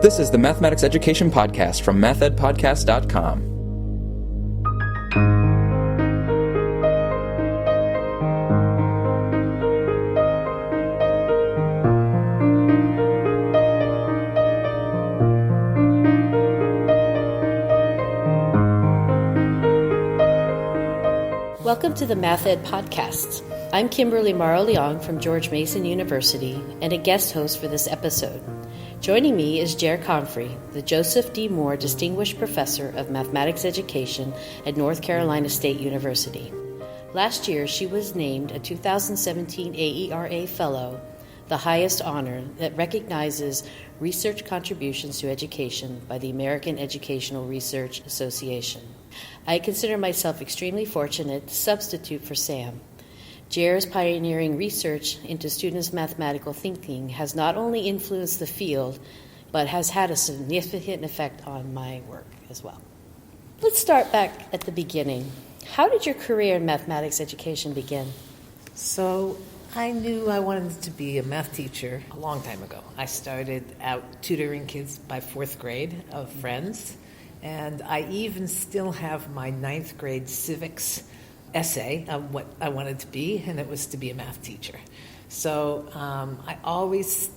This is the Mathematics Education Podcast from mathedpodcast.com. Welcome to the Math Ed Podcast. I'm Kimberly Morrow Leong from George Mason University and a guest host for this episode. Joining me is Jere Confrey, the Joseph D. Moore Distinguished Professor of Mathematics Education at North Carolina State University. Last year, she was named a 2017 AERA Fellow, the highest honor that recognizes research contributions to education by the American Educational Research Association. I consider myself extremely fortunate to substitute for Sam. Jere's pioneering research into students' mathematical thinking has not only influenced the field, but has had a significant effect on my work as well. Let's start back at the beginning. How did your career in mathematics education begin? So I knew I wanted to be a math teacher a long time ago. I started out tutoring kids by fourth grade of friends, and I even still have my ninth grade civics essay of what I wanted to be, and it was to be a math teacher. So I always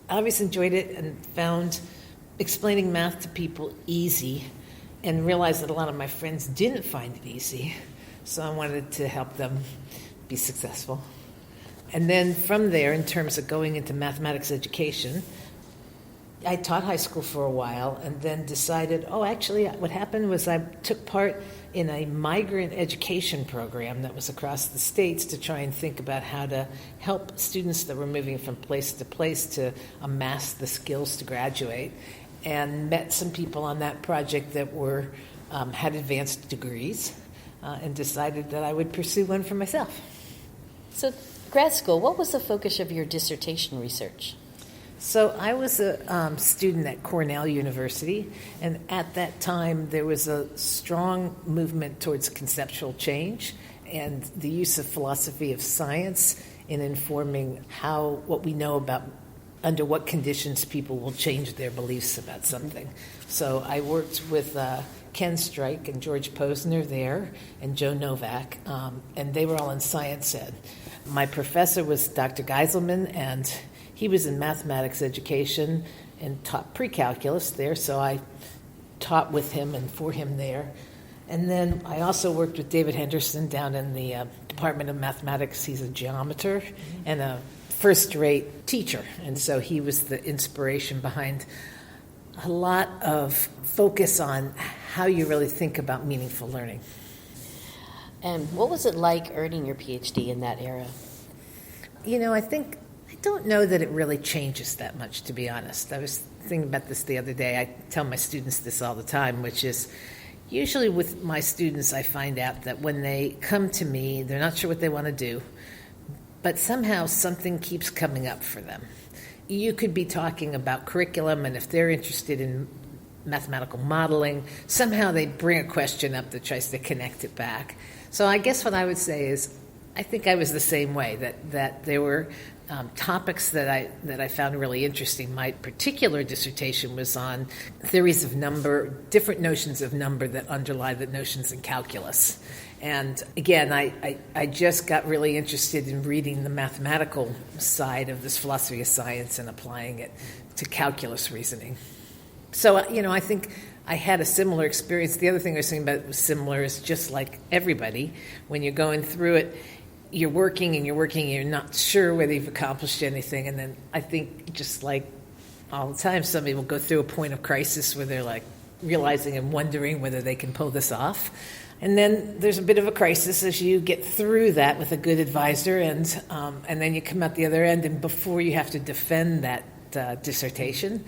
enjoyed it and found explaining math to people easy, and realized that a lot of my friends didn't find it easy. So I wanted to help them be successful. And then from there, in terms of going into mathematics education, I taught high school for a while and then decided, what happened was I took part in a migrant education program that was across the states to try and think about how to help students that were moving from place to amass the skills to graduate, and met some people on that project that were had advanced degrees, and decided that I would pursue one for myself. So, grad school, what was the focus of your dissertation research? So I was a student at Cornell University, and at that time there was a strong movement towards conceptual change and the use of philosophy of science in informing what we know about under what conditions people will change their beliefs about something. So I worked with Ken Strike and George Posner there, and Joe Novak, and they were all in science ed. My professor was Dr. Geiselman, and he was in mathematics education and taught pre-calculus there, so I taught with him and for him there. And then I also worked with David Henderson down in the Department of Mathematics. He's a geometer and a first-rate teacher, and so he was the inspiration behind a lot of focus on how you really think about meaningful learning. And what was it like earning your PhD in that era? I don't know that it really changes that much, to be honest. I was thinking about this the other day. I tell my students this all the time, which is usually with my students I find out that when they come to me, they're not sure what they want to do, but somehow something keeps coming up for them. You could be talking about curriculum, and if they're interested in mathematical modeling, somehow they bring a question up that tries to connect it back. So I guess what I would say is I think I was the same way, that there were topics that I found really interesting. My particular dissertation was on theories of number, different notions of number that underlie the notions in calculus. And again, I just got really interested in reading the mathematical side of this philosophy of science and applying it to calculus reasoning. So, I think I had a similar experience. The other thing I was thinking about was similar is just like everybody, when you're going through it, you're working and you're not sure whether you've accomplished anything. And then I think just like all the time, somebody will go through a point of crisis where they're like realizing and wondering whether they can pull this off. And then there's a bit of a crisis as you get through that with a good advisor, and then you come out the other end, and before you have to defend that dissertation,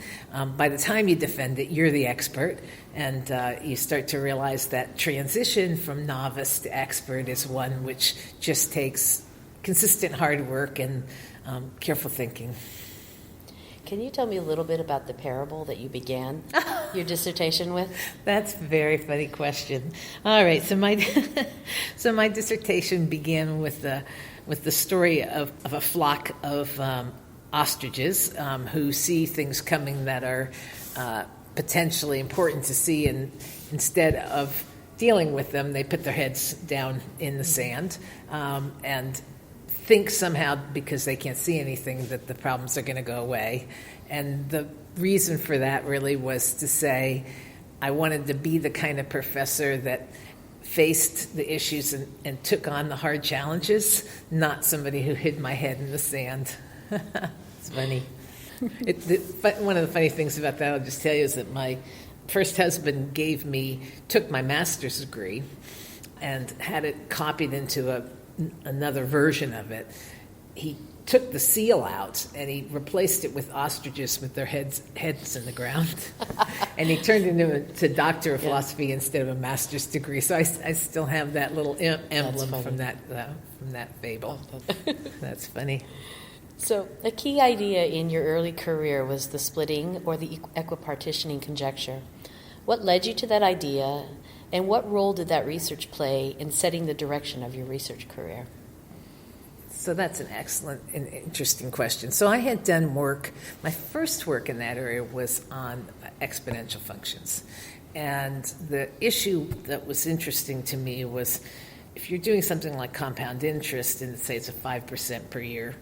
by the time you defend it, you're the expert, and you start to realize that transition from novice to expert is one which just takes consistent hard work and careful thinking. Can you tell me a little bit about the parable that you began your dissertation with? That's a very funny question. All right, so my dissertation began with the story of a flock of ostriches who see things coming that are potentially important to see, and instead of dealing with them, they put their heads down in the sand and think somehow, because they can't see anything, that the problems are going to go away. And the reason for that really was to say I wanted to be the kind of professor that faced the issues and took on the hard challenges, not somebody who hid my head in the sand. It's funny. One of the funny things about that, I'll just tell you, is that my first husband took my master's degree and had it copied into another version of it. He took the seal out and he replaced it with ostriches with their heads in the ground. And he turned into a doctor of philosophy instead of a master's degree. So I still have that little emblem from that fable. That's funny. So a key idea in your early career was the splitting or the equipartitioning conjecture. What led you to that idea, and what role did that research play in setting the direction of your research career? So that's an excellent and interesting question. So I had done work, my first work in that area was on exponential functions. And the issue that was interesting to me was, if you're doing something like compound interest, and say it's a 5% per year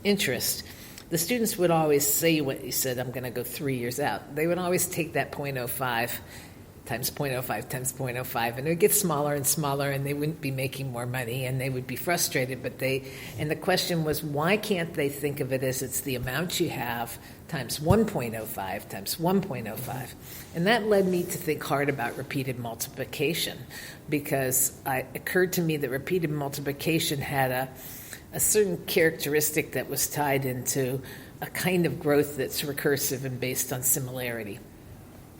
interest, the students would always say what you said, I'm going to go 3 years out. They would always take that 0.05 times 0.05 times 0.05, and it would get smaller and smaller, and they wouldn't be making more money, and they would be frustrated. And the question was, why can't they think of it as it's the amount you have times 1.05 times 1.05? And that led me to think hard about repeated multiplication, because it occurred to me that repeated multiplication had a certain characteristic that was tied into a kind of growth that's recursive and based on similarity.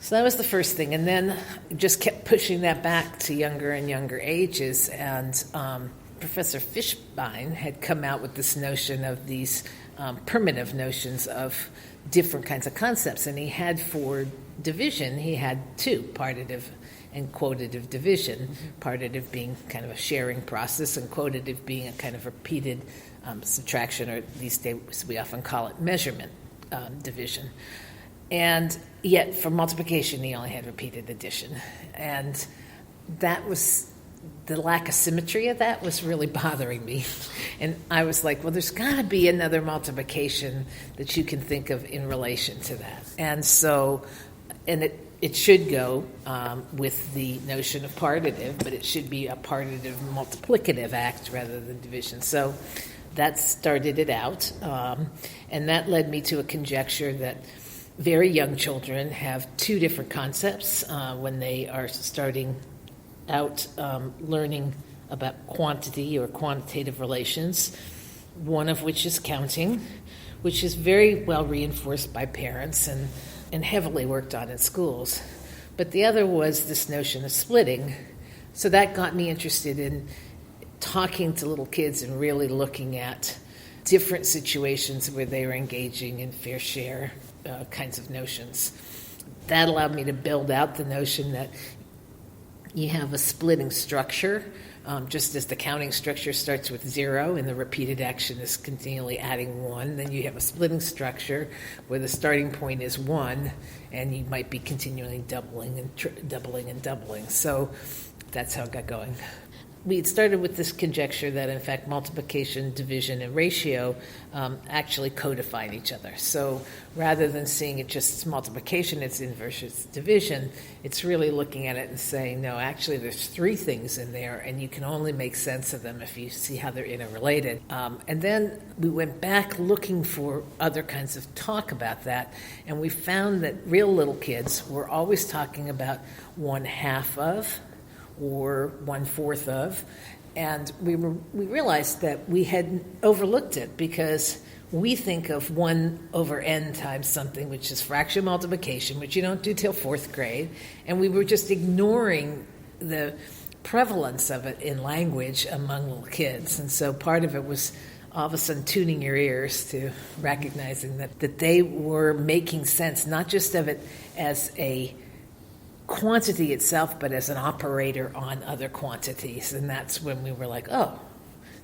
So that was the first thing, and then just kept pushing that back to younger and younger ages, and Professor Fishbein had come out with this notion of these primitive notions of different kinds of concepts, and he had for division, he had two, partitive and quotative division, partitive being kind of a sharing process, and quotative being a kind of repeated subtraction, or these days we often call it measurement division. And yet for multiplication, he only had repeated addition. And that was, the lack of symmetry of that was really bothering me. And I was like, well, there's got to be another multiplication that you can think of in relation to that. And so, and it should go with the notion of partitive, but it should be a partitive multiplicative act rather than division. So that started it out. And that led me to a conjecture that very young children have two different concepts when they are starting out learning about quantity or quantitative relations, one of which is counting, which is very well reinforced by parents and heavily worked on in schools. But the other was this notion of splitting. So that got me interested in talking to little kids and really looking at different situations where they were engaging in fair share kinds of notions. That allowed me to build out the notion that you have a splitting structure, just as the counting structure starts with 0 and the repeated action is continually adding 1, then you have a splitting structure where the starting point is 1 and you might be continually doubling and doubling. So that's how it got going. We had started with this conjecture that, in fact, multiplication, division, and ratio actually codify each other. So rather than seeing it just as multiplication, its inverse is division, it's really looking at it and saying, no, actually there's three things in there, and you can only make sense of them if you see how they're interrelated. And then we went back looking for other kinds of talk about that, and we found that real little kids were always talking about 1/2 of, or 1/4 of, and we realized that we had overlooked it because we think of 1/n times something, which is fraction multiplication, which you don't do till 4th grade, and we were just ignoring the prevalence of it in language among little kids. And so part of it was all of a sudden tuning your ears to recognizing that they were making sense, not just of it as a quantity itself, but as an operator on other quantities. And that's when we were like, oh,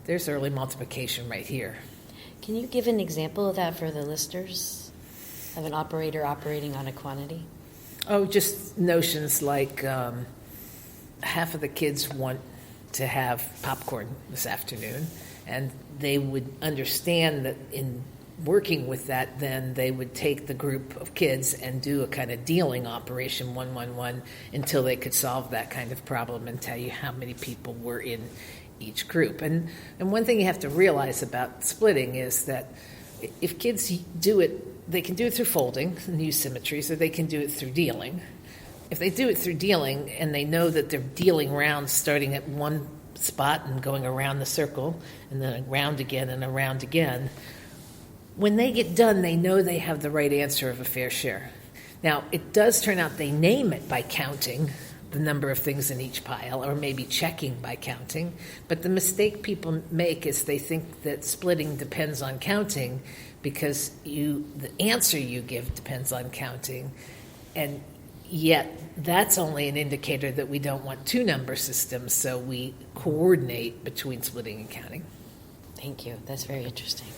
there's early multiplication right here. Can you give an example of that for the listeners, of an operator operating on a quantity? Oh, just notions like half of the kids want to have popcorn this afternoon, and they would understand that in working with that, then they would take the group of kids and do a kind of dealing operation, 1-1-1, until they could solve that kind of problem and tell you how many people were in each group. And one thing you have to realize about splitting is that if kids do it, they can do it through folding and use symmetries, or they can do it through dealing. If they do it through dealing and they know that they're dealing rounds starting at one spot and going around the circle and then around again and around again, when they get done, they know they have the right answer of a fair share. Now, it does turn out they name it by counting the number of things in each pile, or maybe checking by counting, but the mistake people make is they think that splitting depends on counting because the answer you give depends on counting, and yet that's only an indicator that we don't want two number systems, so we coordinate between splitting and counting. Thank you. That's very interesting.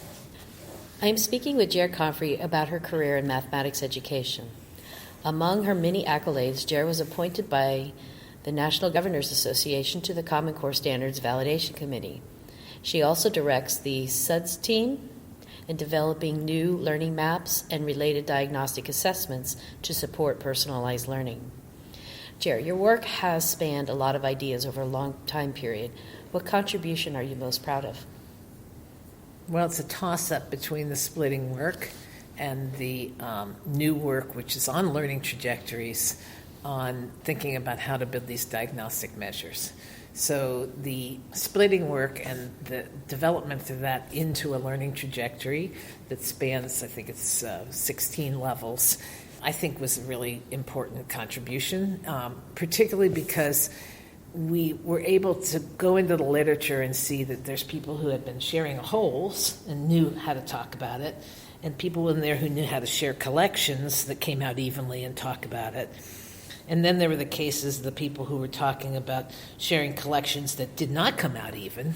I am speaking with Jere Confrey about her career in mathematics education. Among her many accolades, Jere was appointed by the National Governors Association to the Common Core Standards Validation Committee. She also directs the SUDS team in developing new learning maps and related diagnostic assessments to support personalized learning. Jere, your work has spanned a lot of ideas over a long time period. What contribution are you most proud of? Well, it's a toss-up between the splitting work and the new work, which is on learning trajectories, on thinking about how to build these diagnostic measures. So the splitting work and the development of that into a learning trajectory that spans, I think it's 16 levels, I think was a really important contribution, particularly because we were able to go into the literature and see that there's people who had been sharing wholes and knew how to talk about it, and people in there who knew how to share collections that came out evenly and talk about it. And then there were the cases, the people who were talking about sharing collections that did not come out even.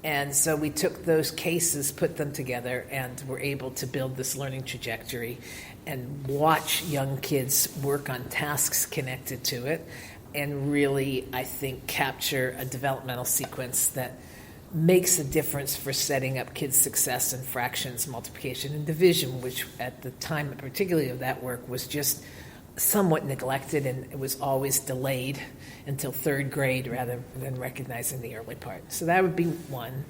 And so we took those cases, put them together, and were able to build this learning trajectory and watch young kids work on tasks connected to it, and really, I think, capture a developmental sequence that makes a difference for setting up kids' success in fractions, multiplication, and division, which at the time, particularly of that work, was just somewhat neglected, and it was always delayed until third grade rather than recognizing the early part. So that would be one.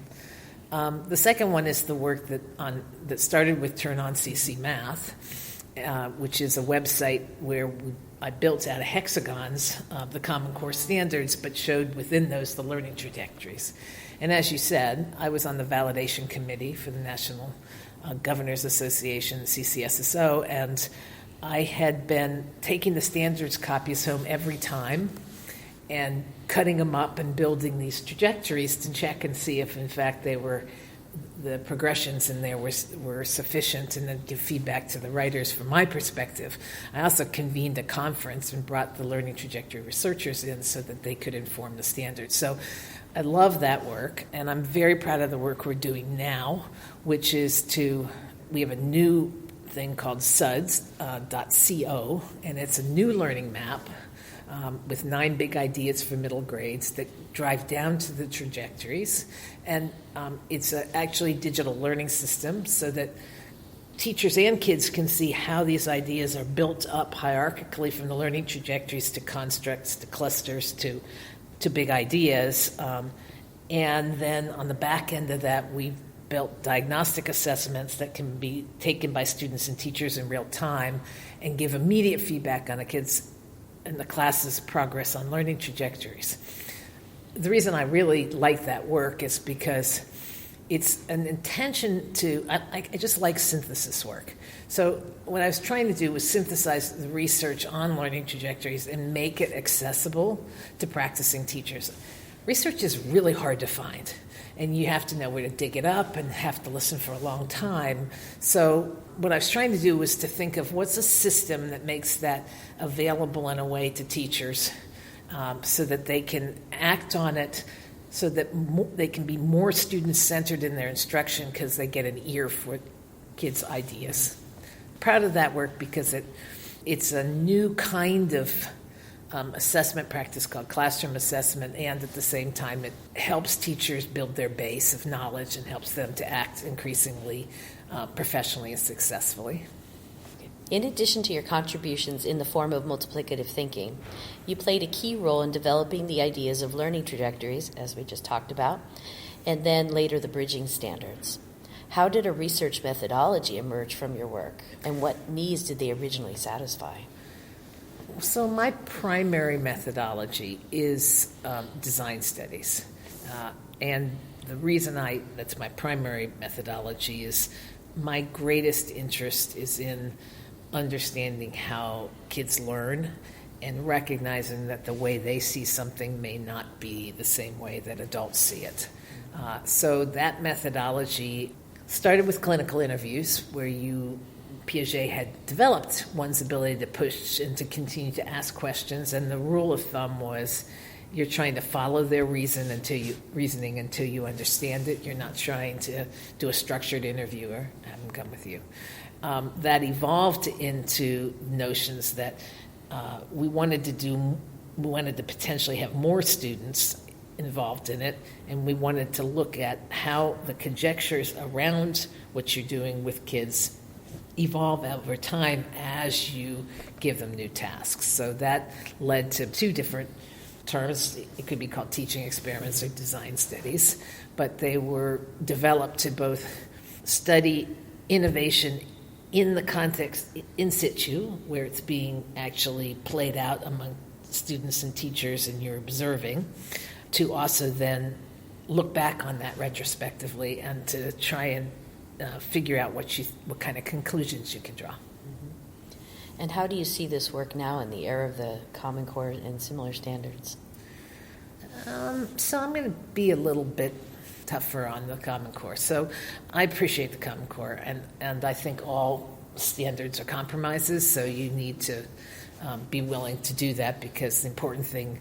The second one is the work that started with Turn On CC Math, which is a website where I built out of hexagons the Common Core standards, but showed within those the learning trajectories. And as you said, I was on the validation committee for the National Governors Association, CCSSO, and I had been taking the standards copies home every time and cutting them up and building these trajectories to check and see if, in fact, the progressions in there were sufficient, and then give feedback to the writers from my perspective. I also convened a conference and brought the learning trajectory researchers in so that they could inform the standards. So I love that work, and I'm very proud of the work we're doing now, which is we have a new thing called suds.co, and it's a new learning map with 9 big ideas for middle grades that drive down to the trajectories. And it's actually digital learning system so that teachers and kids can see how these ideas are built up hierarchically from the learning trajectories to constructs to clusters to big ideas. And then on the back end of that, we've built diagnostic assessments that can be taken by students and teachers in real time and give immediate feedback on the kids and the class's progress on learning trajectories. The reason I really like that work is because it's an intention I just like synthesis work. So what I was trying to do was synthesize the research on learning trajectories and make it accessible to practicing teachers. Research is really hard to find, and you have to know where to dig it up and have to listen for a long time. So what I was trying to do was to think of what's a system that makes that available in a way to teachers so that they can act on it so that they can be more student-centered in their instruction because they get an ear for kids' ideas. Proud of that work because it's a new kind of assessment practice called classroom assessment, and at the same time it helps teachers build their base of knowledge and helps them to act increasingly professionally and successfully. In addition to your contributions in the form of multiplicative thinking, you played a key role in developing the ideas of learning trajectories, as we just talked about, and then later the bridging standards. How did a research methodology emerge from your work, and what needs did they originally satisfy? So my primary methodology is design studies. And the reason that's my primary methodology is my greatest interest is in understanding how kids learn and recognizing that the way they see something may not be the same way that adults see it. So that methodology started with clinical interviews where Piaget had developed one's ability to push and to continue to ask questions, and the rule of thumb was you're trying to follow their reasoning until you understand it. You're not trying to do a structured interview or have them come with you. That evolved into notions that we wanted to potentially have more students involved in it, and we wanted to look at how the conjectures around what you're doing with kids evolve over time as you give them new tasks. So that led to two different terms. It could be called teaching experiments or design studies, but they were developed to both study innovation in the context in situ, where it's being actually played out among students and teachers and you're observing, to also then look back on that retrospectively and to try and figure out what kind of conclusions you can draw. And how do you see this work now in the era of the Common Core and similar standards? So I'm going to be a little bit tougher on the Common Core. So I appreciate the Common Core, and I think all standards are compromises, so you need to be willing to do that, because the important thing,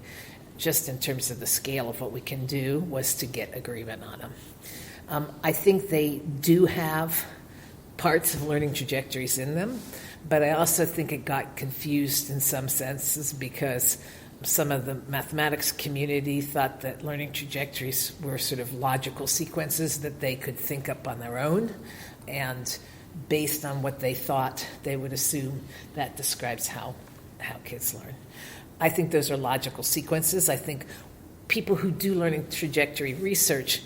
just in terms of the scale of what we can do, was to get agreement on them. I think they do have parts of learning trajectories in them, but I also think it got confused in some senses because some of the mathematics community thought that learning trajectories were sort of logical sequences that they could think up on their own, and based on what they thought, they would assume that describes how kids learn. I think those are logical sequences. I think people who do learning trajectory research,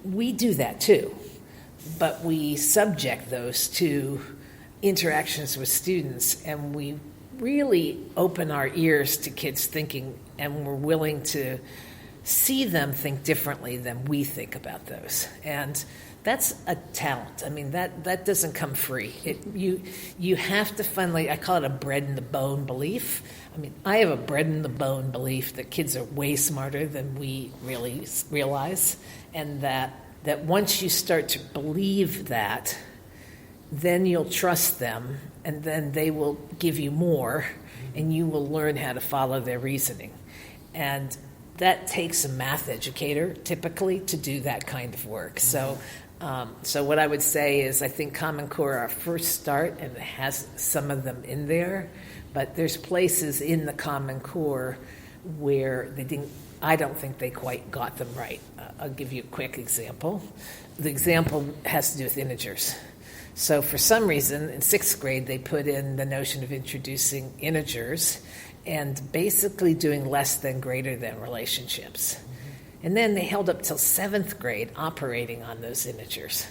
we do that too, but we subject those to interactions with students, and we really open our ears to kids' thinking, and we're willing to see them think differently than we think about those. And that's a talent. I mean, that doesn't come free. You have to finally, I call it a bread-in-the-bone belief. I mean, I have a bread-in-the-bone belief that kids are way smarter than we really realize, and that once you start to believe that, then you'll trust them, and then they will give you more, and you will learn how to follow their reasoning. And that takes a math educator, typically, to do that kind of work. So what I would say is I think Common Core are our first start, and it has some of them in there, but there's places in the Common Core where I don't think they quite got them right. I'll give you a quick example. The example has to do with integers. So for some reason, in 6th grade, they put in the notion of introducing integers and basically doing less than greater than relationships. Mm-hmm. And then they held up till 7th grade operating on those integers.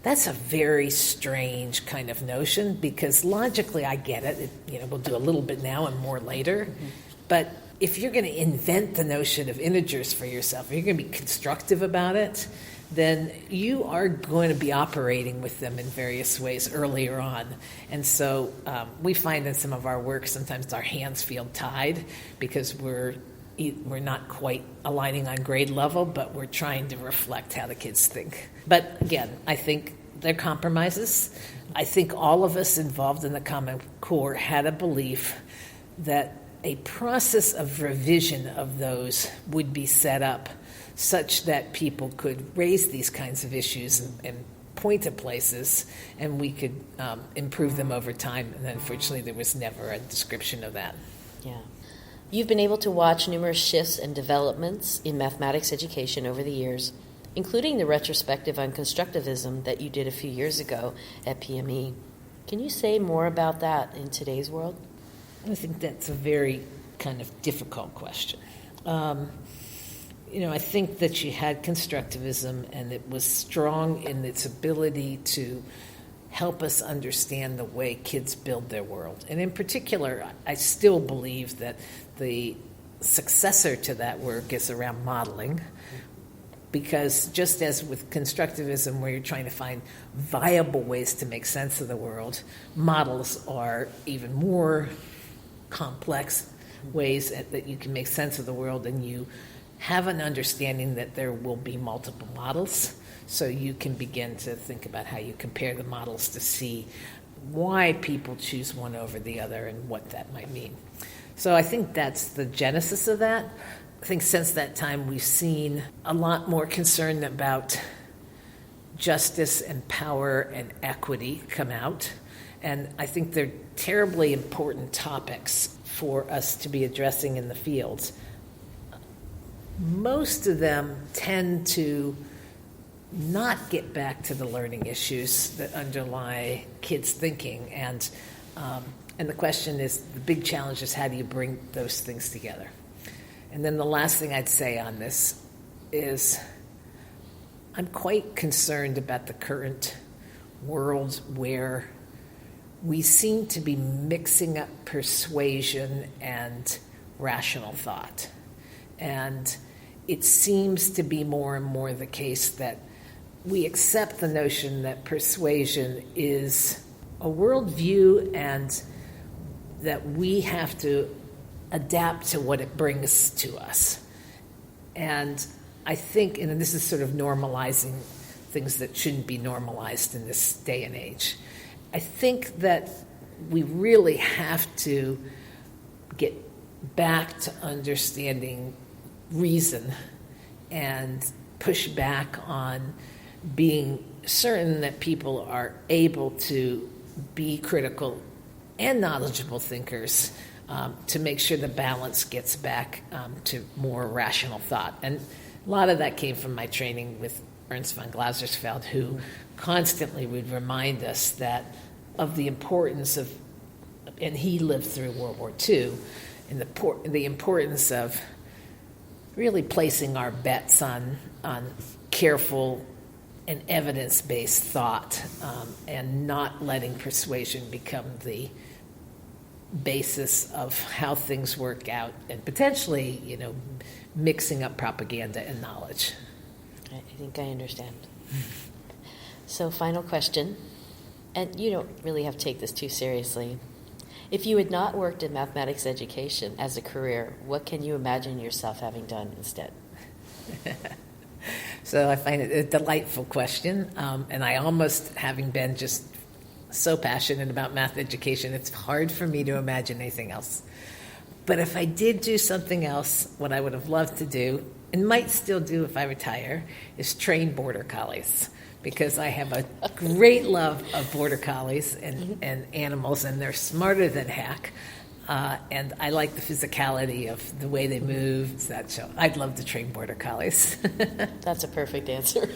That's a very strange kind of notion, because logically I get it. We'll do a little bit now and more later. Mm-hmm. But if you're going to invent the notion of integers for yourself, if you're going to be constructive about it, then you are going to be operating with them in various ways earlier on. And so we find in some of our work sometimes our hands feel tied because we're not quite aligning on grade level, but we're trying to reflect how the kids think. But again, I think they're compromises. I think all of us involved in the Common Core had a belief that a process of revision of those would be set up such that people could raise these kinds of issues and point to places, and we could improve them over time. And unfortunately, there was never a description of that. Yeah. You've been able to watch numerous shifts and developments in mathematics education over the years, including the retrospective on constructivism that you did a few years ago at PME. Can you say more about that in today's world? I think that's a very kind of difficult question. I think that you had constructivism, and it was strong in its ability to help us understand the way kids build their world. And in particular, I still believe that the successor to that work is around modeling, because just as with constructivism, where you're trying to find viable ways to make sense of the world, models are even more complex ways that you can make sense of the world, and you have an understanding that there will be multiple models, so you can begin to think about how you compare the models to see why people choose one over the other and what that might mean. So I think that's the genesis of that. I think since that time we've seen a lot more concern about justice and power and equity come out, and I think they're terribly important topics for us to be addressing in the fields. Most of them tend to not get back to the learning issues that underlie kids' thinking, and the question is, the big challenge is, how do you bring those things together? And then the last thing I'd say on this is, I'm quite concerned about the current world where we seem to be mixing up persuasion and rational thought. And it seems to be more and more the case that we accept the notion that persuasion is a worldview and that we have to adapt to what it brings to us. And I think, and this is sort of normalizing things that shouldn't be normalized in this day and age, I think that we really have to get back to understanding reason and push back on being certain that people are able to be critical and knowledgeable thinkers, to make sure the balance gets back to more rational thought. And a lot of that came from my training with Ernst von Glasersfeld, who constantly would remind us that of the importance of, and he lived through World War II, and the importance of really placing our bets on careful and evidence-based thought, and not letting persuasion become the basis of how things work out, and potentially, mixing up propaganda and knowledge. I think I understand. So, final question, and you don't really have to take this too seriously. If you had not worked in mathematics education as a career, what can you imagine yourself having done instead? So I find it a delightful question, and I almost, having been just so passionate about math education, it's hard for me to imagine anything else. But if I did do something else, what I would have loved to do, and might still do if I retire, is train border collies, because I have a great love of border collies and animals, and they're smarter than heck. And I like the physicality of the way they move. So I'd love to train border collies. That's a perfect answer.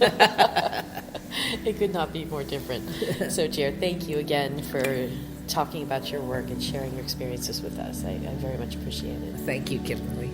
It could not be more different. So, Jere, thank you again for talking about your work and sharing your experiences with us. I very much appreciate it. Thank you, Kimberly.